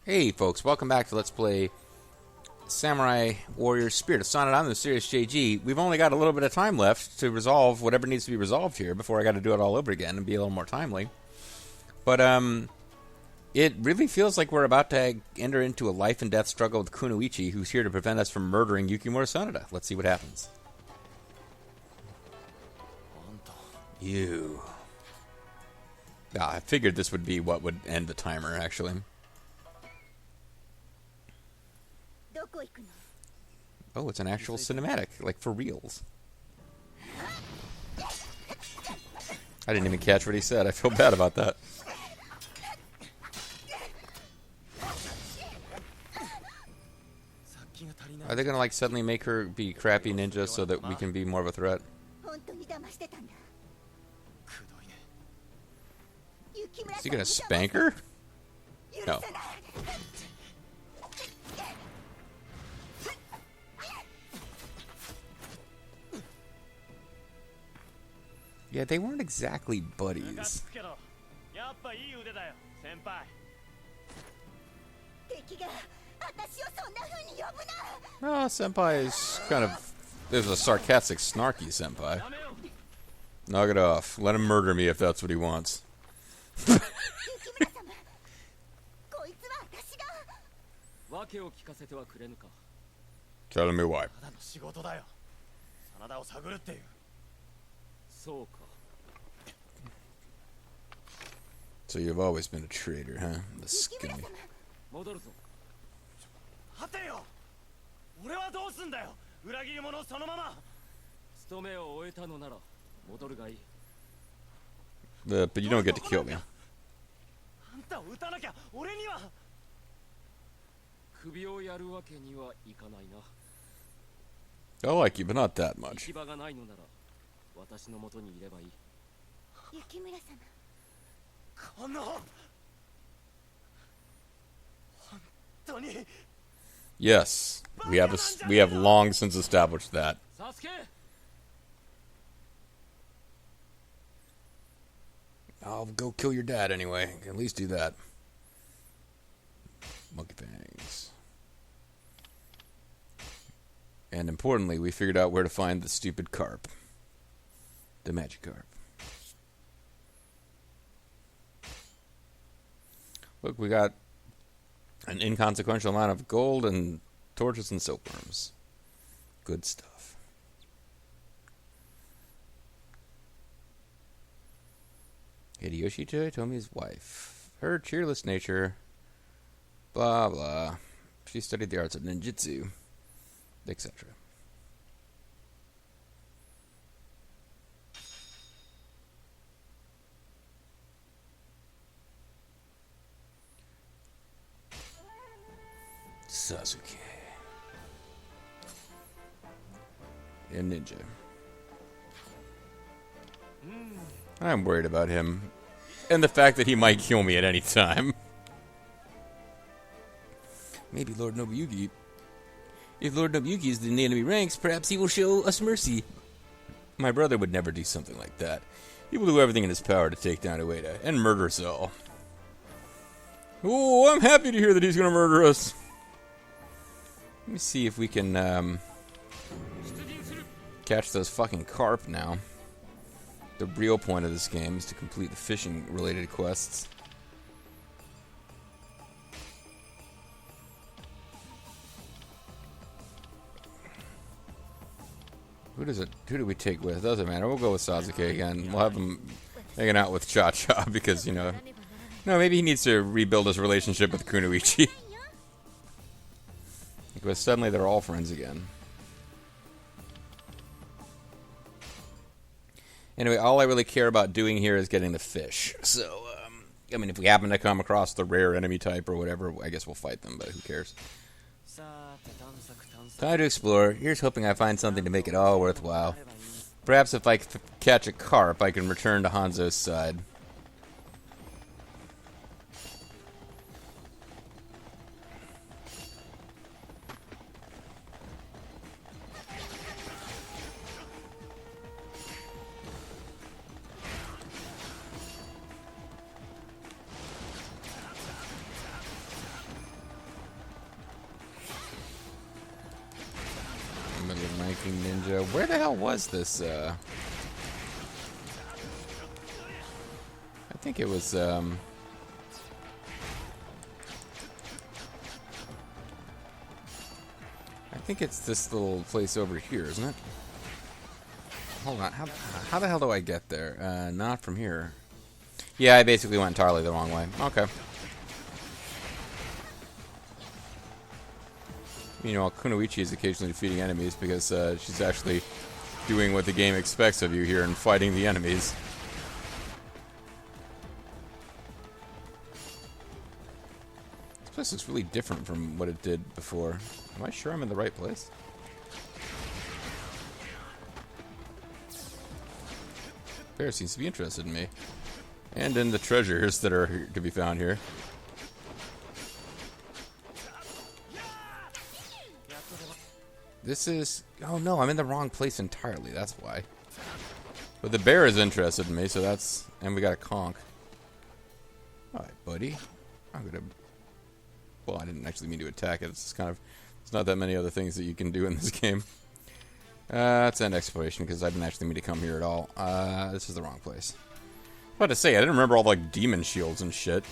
Hey folks, welcome back to Let's Play Samurai Warriors Spirit of Sanada. I'm the Serious JG. We've only got a little bit of time left to resolve whatever needs to be resolved here before I got to do it all over again and be a little more timely. But it really feels like we're about to enter into a life and death struggle with Kunoichi, who's here to prevent us from murdering Yukimura Sanada. Let's see what happens. You. I figured this would be what would end the timer, actually. Oh, it's an actual cinematic, like for reals. I didn't even catch what he said. I feel bad about that. Are they gonna like suddenly make her be crappy ninja so that we can be more of a threat? Is he gonna spank her? No. Yeah, they weren't exactly buddies. Oh, senpai is kind of... There's a sarcastic, snarky senpai. Knock it off. Let him murder me if that's what he wants. Telling me why. So you've always been a traitor, huh? The scummy. But you don't get to kill me. I like you, but not that much. Yes, we have long since established that. I'll go kill your dad anyway. At least do that. Monkey fangs. And importantly, we figured out where to find the stupid carp. The magic carp. Look, we got an inconsequential amount of gold and torches and silkworms. Good stuff. Hideyoshi Toyotomi's wife. Her cheerless nature. Blah, blah. She studied the arts of ninjutsu. Etc. Sasuke. A ninja. I'm worried about him. And the fact that he might kill me at any time. Maybe Lord Nobuyuki. If Lord Nobuyuki is in the enemy ranks, perhaps he will show us mercy. My brother would never do something like that. He will do everything in his power to take down Ueda and murder us all. Oh, I'm happy to hear that he's going to murder us. Let me see if we can catch those fucking carp now. The real point of this game is to complete the fishing-related quests. Who do we take with? Doesn't matter. We'll go with Sasuke again. We'll have him hanging out with Cha-Cha because, you know... No, maybe he needs to rebuild his relationship with Kunoichi. Because suddenly they're all friends again. Anyway, all I really care about doing here is getting the fish. So, I mean, if we happen to come across the rare enemy type or whatever, I guess we'll fight them, but who cares? Time to explore. Here's hoping I find something to make it all worthwhile. Perhaps if I catch a carp, I can return to Hanzo's side. fucking ninja. Where the hell was this? I think it was, I think it's this little place over here, isn't it? Hold on. How the hell do I get there? Not from here. Yeah, I basically went entirely the wrong way. Okay. You know, Kunoichi is occasionally defeating enemies because she's actually doing what the game expects of you here and fighting the enemies. This place is really different from what it did before. Am I sure I'm in the right place? Bear seems to be interested in me. And in the treasures that are here, to be found here. This is... Oh no, I'm in the wrong place entirely, that's why. But the bear is interested in me, so that's... And we got a conch. Alright, buddy. I'm gonna... Well, I didn't actually mean to attack it. It's kind of... There's not that many other things that you can do in this game. Let's end exploration, because I didn't actually mean to come here at all. This is the wrong place. I was about to say, I didn't remember all the, like, demon shields and shit.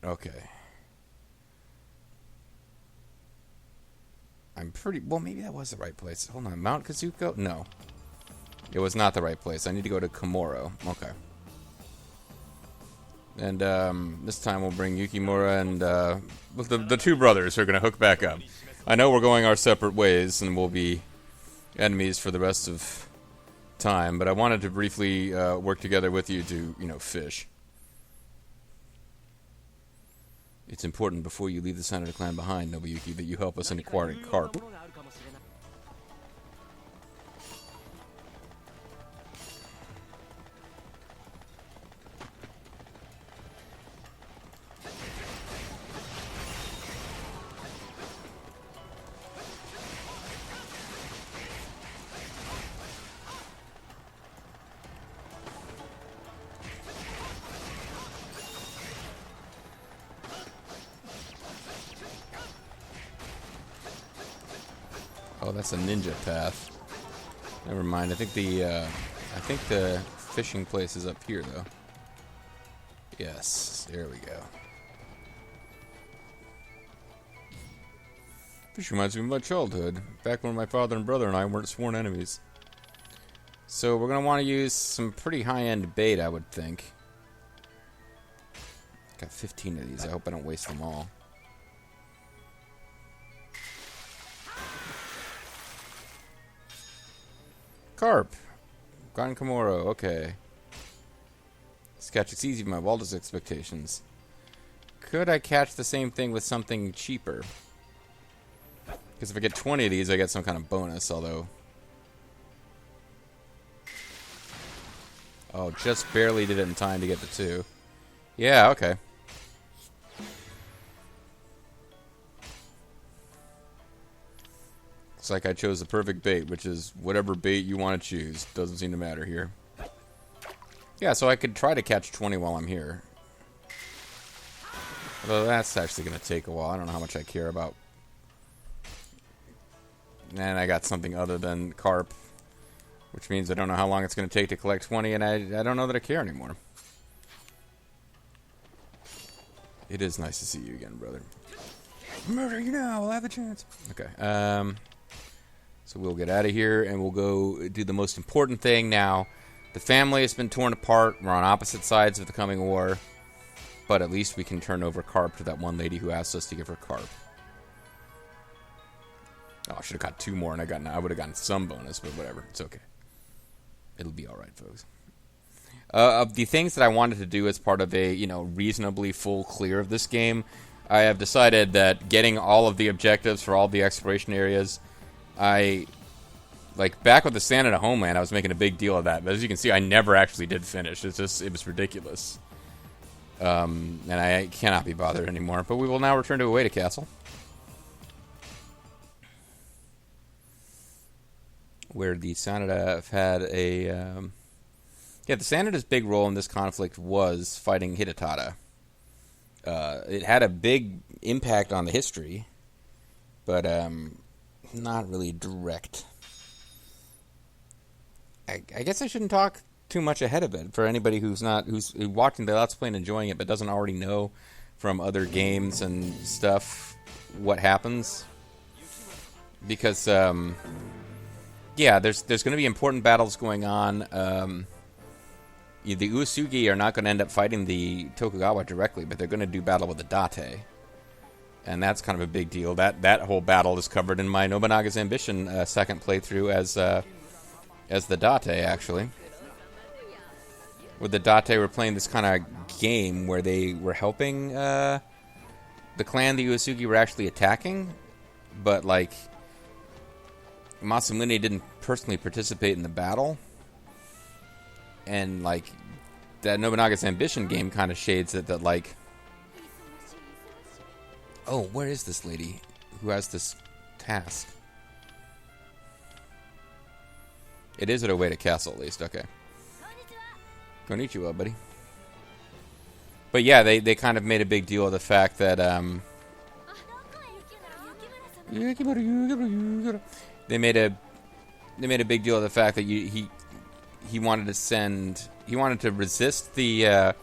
Okay. I'm pretty... Well, maybe that was the right place. Hold on. Mount Kazuko? No. It was not the right place. I need to go to Komoro. Okay. And, this time we'll bring Yukimura and, the two brothers who are going to hook back up. I know we're going our separate ways, and we'll be enemies for the rest of time, but I wanted to briefly, work together with you to, you know, fish. It's important before you leave the Sanada clan behind, Nobuyuki, that you help us in acquiring carp. Oh, that's a ninja path. Never mind. I think the fishing place is up here, though. Yes, there we go. Fish reminds me of my childhood, back when my father and brother and I weren't sworn enemies. So we're gonna want to use some pretty high-end bait, I would think. Got 15 of these. I hope I don't waste them all. Carp. Gone Komoro. Okay. This catch exceeds even my wildest expectations. Could I catch the same thing with something cheaper? Because if I get 20 of these, I get some kind of bonus, although... Oh, just barely did it in time to get the 2. Yeah, okay. Looks like I chose the perfect bait, which is whatever bait you want to choose. Doesn't seem to matter here. Yeah, so I could try to catch 20 while I'm here. Although that's actually going to take a while. I don't know how much I care about. And I got something other than carp, which means I don't know how long it's going to take to collect 20, and I don't know that I care anymore. It is nice to see you again, brother. Murder you now, I'll have a chance. Okay, so we'll get out of here, and we'll go do the most important thing now. The family has been torn apart. We're on opposite sides of the coming war. But at least we can turn over carp to that one lady who asked us to give her carp. Oh, I should have got 2 more, and I would have gotten some bonus, but whatever. It's okay. It'll be alright, folks. Of the things that I wanted to do as part of a, reasonably full clear of this game, I have decided that getting all of the objectives for all the exploration areas, back with the Sanada Homeland, I was making a big deal of that. But as you can see, I never actually did finish. It was ridiculous. And I cannot be bothered anymore. But we will now return to Ueda Castle, where the Sanada have had a... the Sanada's big role in this conflict was fighting Hidetada. It had a big impact on the history, but not really direct. I guess I shouldn't talk too much ahead of it for anybody who's watching the Let's Play and enjoying it, but doesn't already know from other games and stuff what happens. Because yeah, there's going to be important battles going on. The Uesugi are not going to end up fighting the Tokugawa directly, but they're going to do battle with the Date. And that's kind of a big deal. That whole battle is covered in my Nobunaga's Ambition second playthrough as the Date, actually. With the Date, we're playing this kind of game where they were helping the clan the Uesugi were actually attacking, but, like, Masamune didn't personally participate in the battle. And, like, that Nobunaga's Ambition game kind of shades it that, like... Oh, where is this lady who has this task? It is at Ueda Castle, at least. Okay. Konnichiwa, buddy. But yeah, they kind of made a big deal of the fact that, They made a big deal of the fact that he wanted to resist the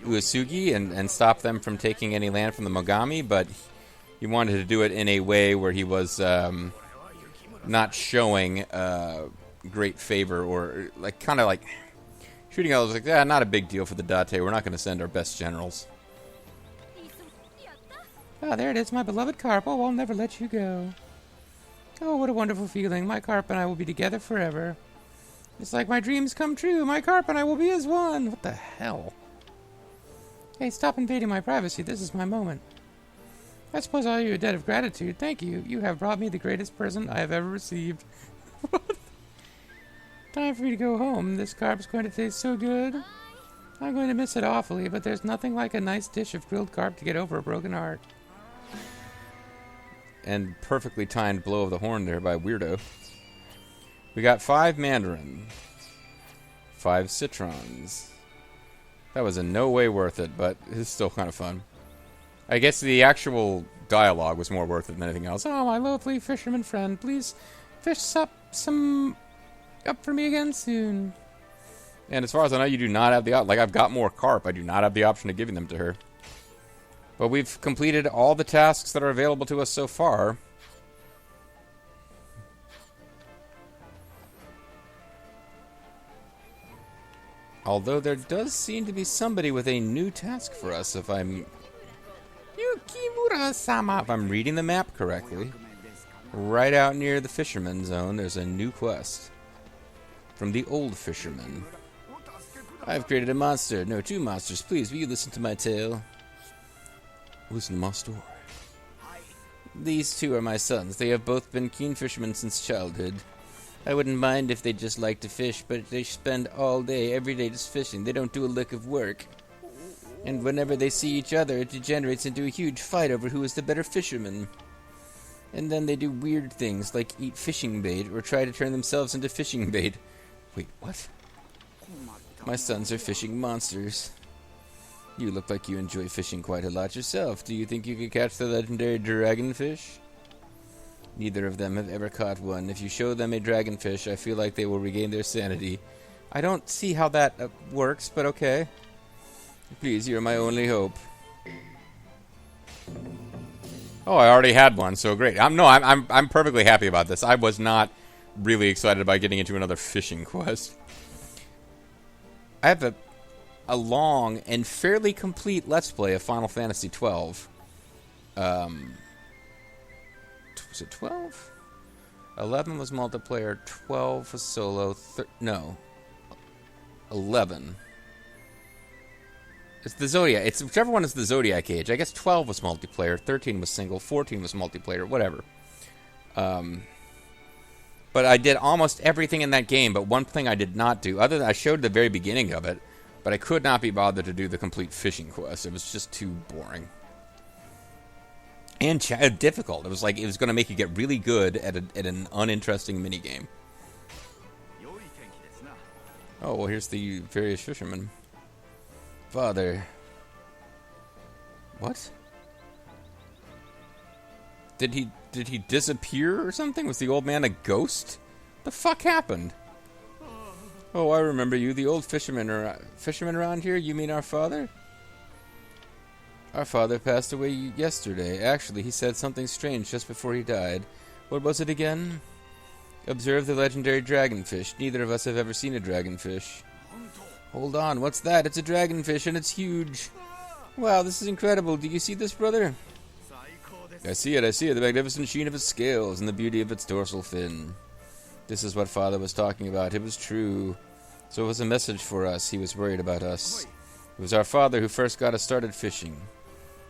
Uesugi and stop them from taking any land from the Mogami, but he wanted to do it in a way where he was not showing great favor, or like kind of like shooting out. Like, not a big deal for the Date. We're not going to send our best generals. Ah, there it is, my beloved carp. Oh, I'll never let you go. Oh, what a wonderful feeling. My carp and I will be together forever. It's like my dreams come true. My carp and I will be as one. What the hell? Hey, stop invading my privacy. This is my moment. I suppose I owe you a debt of gratitude. Thank you. You have brought me the greatest present I have ever received. Time for me to go home. This carp's going to taste so good. I'm going to miss it awfully, but there's nothing like a nice dish of grilled carp to get over a broken heart. And perfectly timed blow of the horn there by Weirdo. We got 5 Mandarin. 5 Citrons. That was in no way worth it, but it's still kind of fun. I guess the actual dialogue was more worth it than anything else. Oh, my lovely fisherman friend, please fish up for me again soon. And as far as I know, you do not have the option. Like, I've got more carp. I do not have the option of giving them to her. But we've completed all the tasks that are available to us so far. Although there does seem to be somebody with a new task for us, if I'm... Yukimura-sama! If I'm reading the map correctly. Right out near the fisherman zone, there's a new quest. From the old fisherman. I've created a monster. No, 2 monsters. Please, will you listen to my tale? Listen to my story. These 2 are my sons. They have both been keen fishermen since childhood. I wouldn't mind if they just like to fish, but they spend all day, every day just fishing. They don't do a lick of work. And whenever they see each other, it degenerates into a huge fight over who is the better fisherman. And then they do weird things, like eat fishing bait, or try to turn themselves into fishing bait. Wait, what? My sons are fishing monsters. You look like you enjoy fishing quite a lot yourself. Do you think you could catch the legendary dragonfish? Neither of them have ever caught one. If you show them a dragonfish, I feel like they will regain their sanity. I don't see how that works, but okay. Please, you're my only hope. Oh, I already had one, so great. I'm perfectly happy about this. I was not really excited about getting into another fishing quest. I have a long and fairly complete Let's Play of Final Fantasy XII. Was it 12? 11 was multiplayer, 12 was solo, no. 11. It's the Zodiac. It's whichever one is the Zodiac Age. I guess 12 was multiplayer, 13 was single, 14 was multiplayer, whatever. But I did almost everything in that game, but one thing I did not do, other than I showed the very beginning of it, but I could not be bothered to do the complete fishing quest. It was just too boring. And difficult. It was like it was going to make you get really good at an uninteresting minigame. Oh, well, here's the various fishermen. Father. What? Did he... Did he disappear or something? Was the old man a ghost? The fuck happened? Oh, I remember you, the old fisherman around here? You mean our father? Our father passed away yesterday. Actually, he said something strange just before he died. What was it again? Observe the legendary dragonfish. Neither of us have ever seen a dragonfish. Hold on, what's that? It's a dragonfish and it's huge. Wow, this is incredible. Do you see this, brother? I see it. The magnificent sheen of its scales and the beauty of its dorsal fin. This is what Father was talking about. It was true. So it was a message for us. He was worried about us. It was our father who first got us started fishing.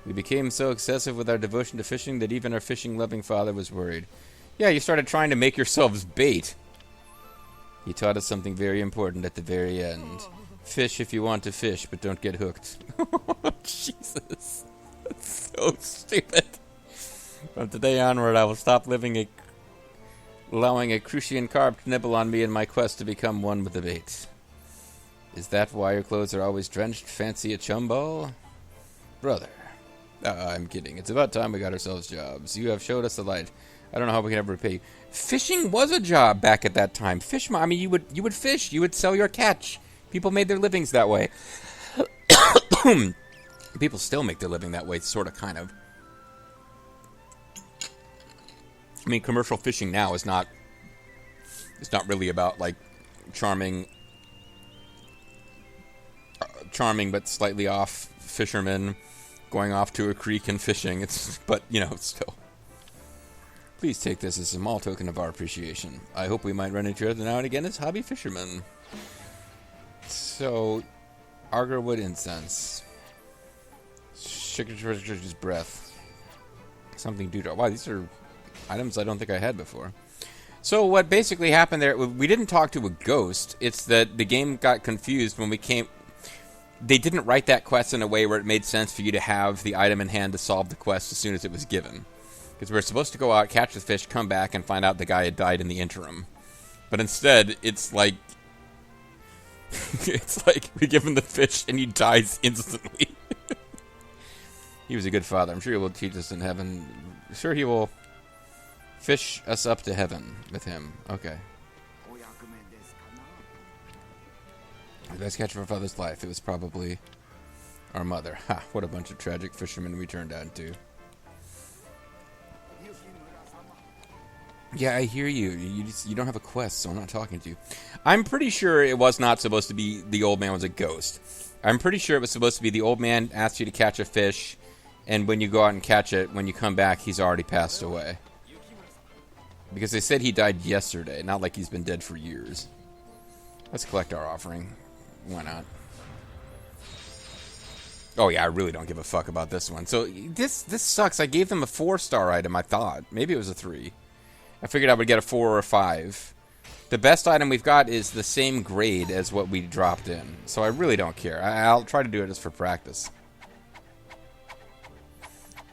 We became so excessive with our devotion to fishing that even our fishing-loving father was worried. Yeah, you started trying to make yourselves bait. He taught us something very important at the very end. Fish if you want to fish, but don't get hooked. Jesus. That's so stupid. From today onward, I will stop allowing a crucian carp to nibble on me in my quest to become one with the bait. Is that why your clothes are always drenched? Fancy a chum ball? Brother. I'm kidding. It's about time we got ourselves jobs. You have showed us the light. I don't know how we can ever repay you. Fishing was a job back at that time. I mean, you would fish. You would sell your catch. People made their livings that way. People still make their living that way, sort of, kind of. I mean, commercial fishing now is not... It's not really about, like, charming but slightly off fishermen going off to a creek and fishing. But, you know, still. Please take this as a small token of our appreciation. I hope we might run into each other now and again as hobby fishermen. So, Argerwood incense. Shikara's breath. Something due. Wow, these are items I don't think I had before. So what basically happened there, we didn't talk to a ghost. It's that the game got confused when we came... They didn't write that quest in a way where it made sense for you to have the item in hand to solve the quest as soon as it was given. Because we're supposed to go out, catch the fish, come back, and find out the guy had died in the interim. But instead, it's like... it's like we give him the fish and he dies instantly. He was a good father. I'm sure he will teach us in heaven. Sure he will fish us up to heaven with him. Okay. The best catch of our father's life. It was probably our mother. Ha! What a bunch of tragic fishermen we turned out into. Yeah, I hear you. You don't have a quest, so I'm not talking to you. I'm pretty sure it was not supposed to be the old man was a ghost. I'm pretty sure it was supposed to be the old man asked you to catch a fish, and when you go out and catch it, when you come back, he's already passed away. Because they said he died yesterday, not like he's been dead for years. Let's collect our offering. Why not? Oh yeah, I really don't give a fuck about this one. So this sucks. I gave them a 4-star item, I thought. Maybe it was a 3. I figured I would get a 4 or a 5. The best item we've got is the same grade as what we dropped in. So I really don't care. I'll try to do it just for practice.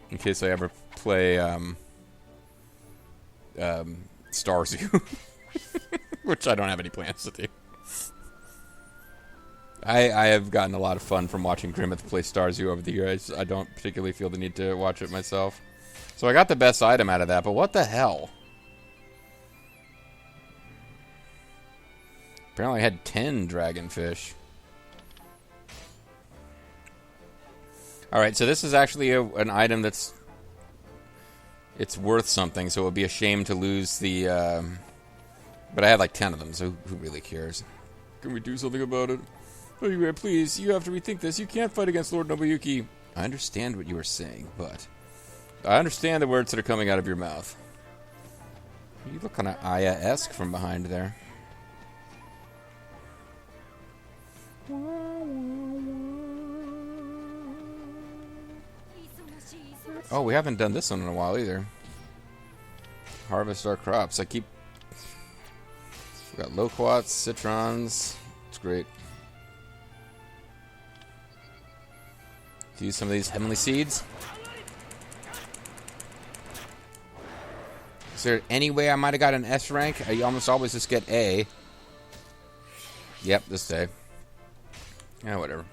In case I ever play Star Zoo. Which I don't have any plans to do. I have gotten a lot of fun from watching Grimmeth play Star Zoo over the years. I don't particularly feel the need to watch it myself. So I got the best item out of that, but what the hell? Apparently I had 10 dragonfish. Alright, so this is actually an item that's... It's worth something, so it would be a shame to lose the... But I had like 10 of them, so who really cares? Can we do something about it? Anyway, please, you have to rethink this. You can't fight against Lord Nobuyuki. I understand what you are saying, but... I understand the words that are coming out of your mouth. You look kind of Aya-esque from behind there. Oh, we haven't done this one in a while either. Harvest our crops. We got loquats, citrons. It's great. Use some of these heavenly seeds. Is there any way I might have got an S rank? I almost always just get A. Yep, this day. Yeah, whatever.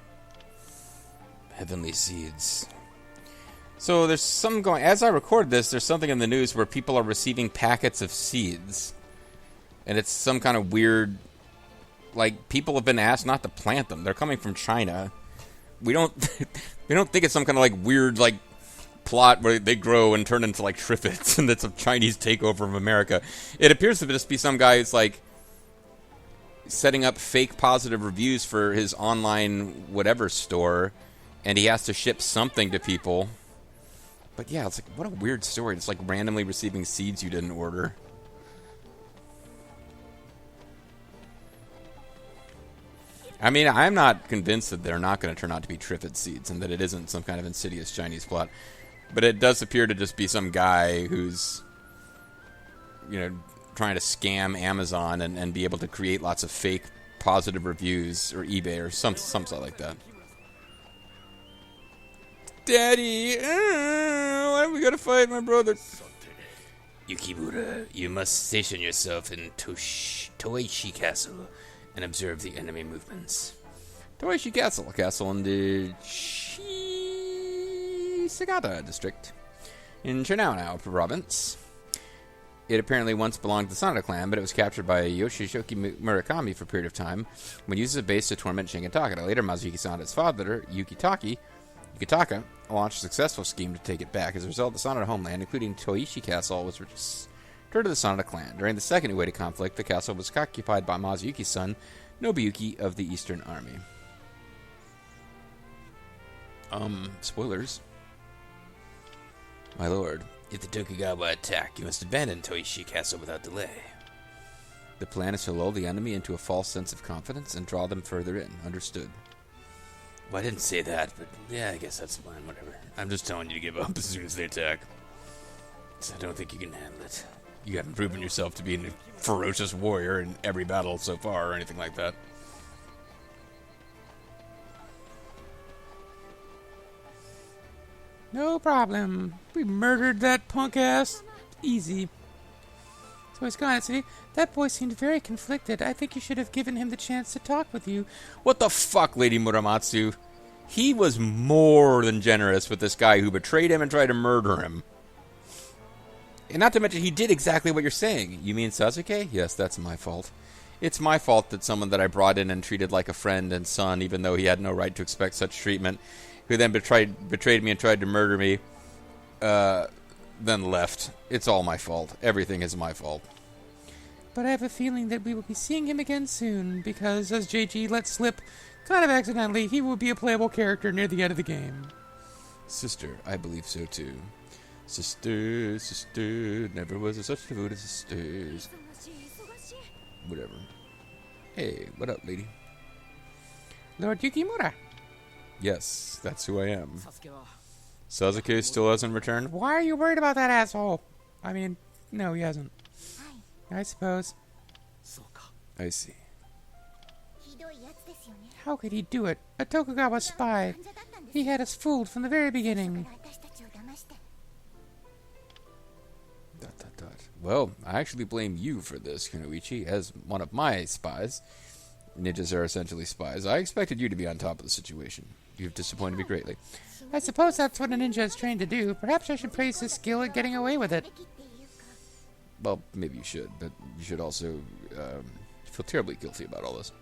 Heavenly seeds. So there's something going... As I record this, there's something in the news where people are receiving packets of seeds. And it's some kind of weird... Like, people have been asked not to plant them. They're coming from China. We don't... we don't think it's some kind of, like, weird, like, plot where they grow and turn into, like, triffids. And it's a Chinese takeover of America. It appears to just be some guy who's, like... setting up fake positive reviews for his online whatever store. And he has to ship something to people. But yeah, it's like, what a weird story. It's like randomly receiving seeds you didn't order. I mean, I'm not convinced that they're not going to turn out to be triffid seeds and that it isn't some kind of insidious Chinese plot. But it does appear to just be some guy who's, you know, trying to scam Amazon and be able to create lots of fake positive reviews or eBay or something like that. Daddy, why have we got to fight my brother? Yukimura, you must station yourself in Toeishi Castle and observe the enemy movements. Toeishi Castle, a castle in the Sagata district in Chernao province. It apparently once belonged to the Sanada clan, but it was captured by Yoshishoki Murakami for a period of time when used as a base to torment Shingataka. Later, Mazuyuki Sanada's father, Yukitaka, launched a successful scheme to take it back. As a result, the Sanada homeland, including Toeishi Castle, was returned to the Sanada clan. During the Second Ueda conflict, the castle was occupied by Mazuyuki's son, Nobuyuki of the Eastern Army. Spoilers. My lord, if the Tokugawa attack, you must abandon Toeishi Castle without delay. The plan is to lull the enemy into a false sense of confidence and draw them further in. Understood. Well, I didn't say that, but yeah, I guess that's fine, whatever. I'm just telling you to give up as soon as they attack. I don't think you can handle it. You haven't proven yourself to be a ferocious warrior in every battle so far or anything like that. No problem. We murdered that punk ass. Easy. So he's gone. See, that boy seemed very conflicted. I think you should have given him the chance to talk with you. What the fuck, Lady Muramatsu? He was more than generous with this guy who betrayed him and tried to murder him. And not to mention, he did exactly what you're saying. You mean Sasuke? Yes, that's my fault. It's my fault that someone that I brought in and treated like a friend and son, even though he had no right to expect such treatment, who then betrayed me and tried to murder me, then left. It's all my fault. Everything is my fault. But I have a feeling that we will be seeing him again soon, because, as JG let slip, kind of accidentally, he will be a playable character near the end of the game. Sister, I believe so too. Sister, sister, never was there such food as sisters. Whatever. Hey, what up, lady? Lord Yukimura. Yes, that's who I am. Sasuke still hasn't returned? Why are you worried about that asshole? I mean, no, he hasn't. I suppose. I see. How could he do it? A Tokugawa spy. He had us fooled from the very beginning. ... Well, I actually blame you for this, Kunoichi, as one of my spies. Ninjas are essentially spies. I expected you to be on top of the situation. You've disappointed me greatly. I suppose that's what a ninja is trained to do. Perhaps I should praise his skill at getting away with it. Well, maybe you should, but you should also feel terribly guilty about all this. ...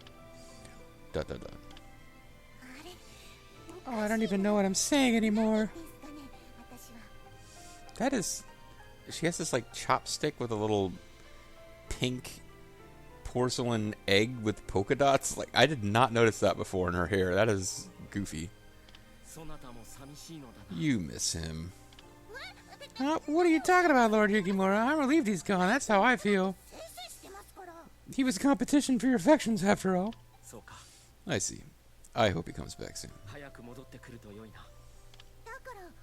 Oh, I don't even know what I'm saying anymore. That is... She has this, like, chopstick with a little pink porcelain egg with polka dots. Like, I did not notice that before in her hair. That is goofy. You miss him. What are you talking about, Lord Yukimura? I'm relieved he's gone. That's how I feel. He was a competition for your affections, after all. I see. I hope he comes back soon.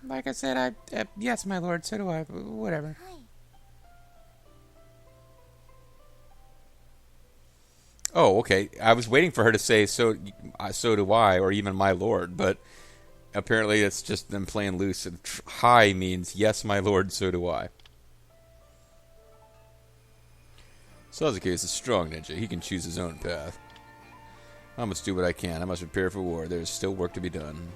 Like I said, yes, my lord, so do I. Whatever. Oh, okay. I was waiting for her to say, so do I, or even my lord, but apparently it's just them playing loose. And hi means, yes, my lord, so do I. Sasuke is a strong ninja. He can choose his own path. I must do what I can. I must prepare for war. There is still work to be done.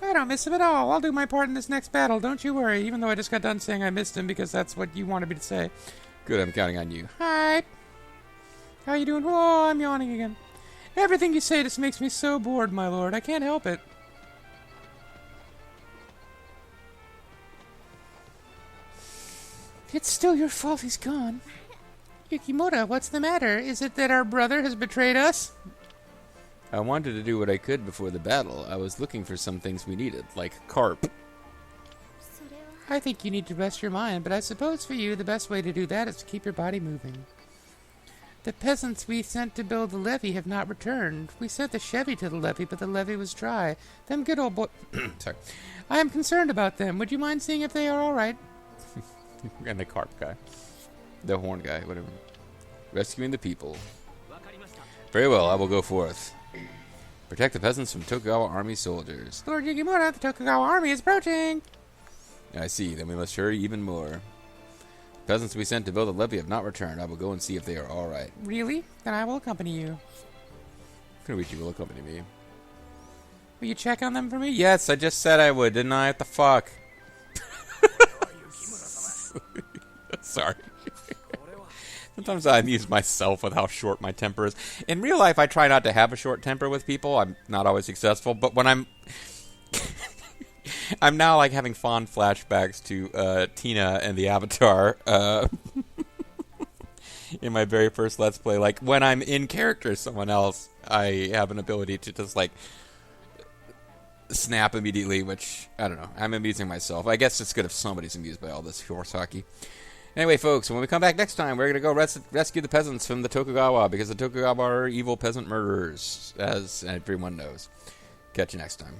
I don't miss him at all. I'll do my part in this next battle. Don't you worry, even though I just got done saying I missed him because that's what you wanted me to say. Good, I'm counting on you. Hi. How you doing? Oh, I'm yawning again. Everything you say just makes me so bored, my lord. I can't help it. It's still your fault he's gone. Yukimura, what's the matter? Is it that our brother has betrayed us? I wanted to do what I could before the battle. I was looking for some things we needed, like carp. I think you need to rest your mind, but I suppose for you the best way to do that is to keep your body moving. The peasants we sent to build the levee have not returned. We sent the Chevy to the levee, but the levee was dry. Them good old boy... Sorry. I am concerned about them. Would you mind seeing if they are all right? And the carp guy. The horn guy, whatever. Rescuing the people. Very well, I will go forth. Protect the peasants from Tokugawa army soldiers. Lord Yukimura, the Tokugawa army is approaching! I see, then we must hurry even more. The peasants we sent to build a levee have not returned. I will go and see if they are all right. Really? Then I will accompany you. Kunoichi will accompany me. Will you check on them for me? Yes, I just said I would, didn't I? What the fuck? Sorry. Sometimes I amuse myself with how short my temper is. In real life, I try not to have a short temper with people. I'm not always successful, but when I'm... I'm now, like, having fond flashbacks to Tina and the Avatar in my very first Let's Play. Like, when I'm in character as someone else, I have an ability to just, like, snap immediately, which, I don't know. I'm amusing myself. I guess it's good if somebody's amused by all this horse hockey. Anyway, folks, when we come back next time, we're going to go rescue the peasants from the Tokugawa, because the Tokugawa are evil peasant murderers, as everyone knows. Catch you next time.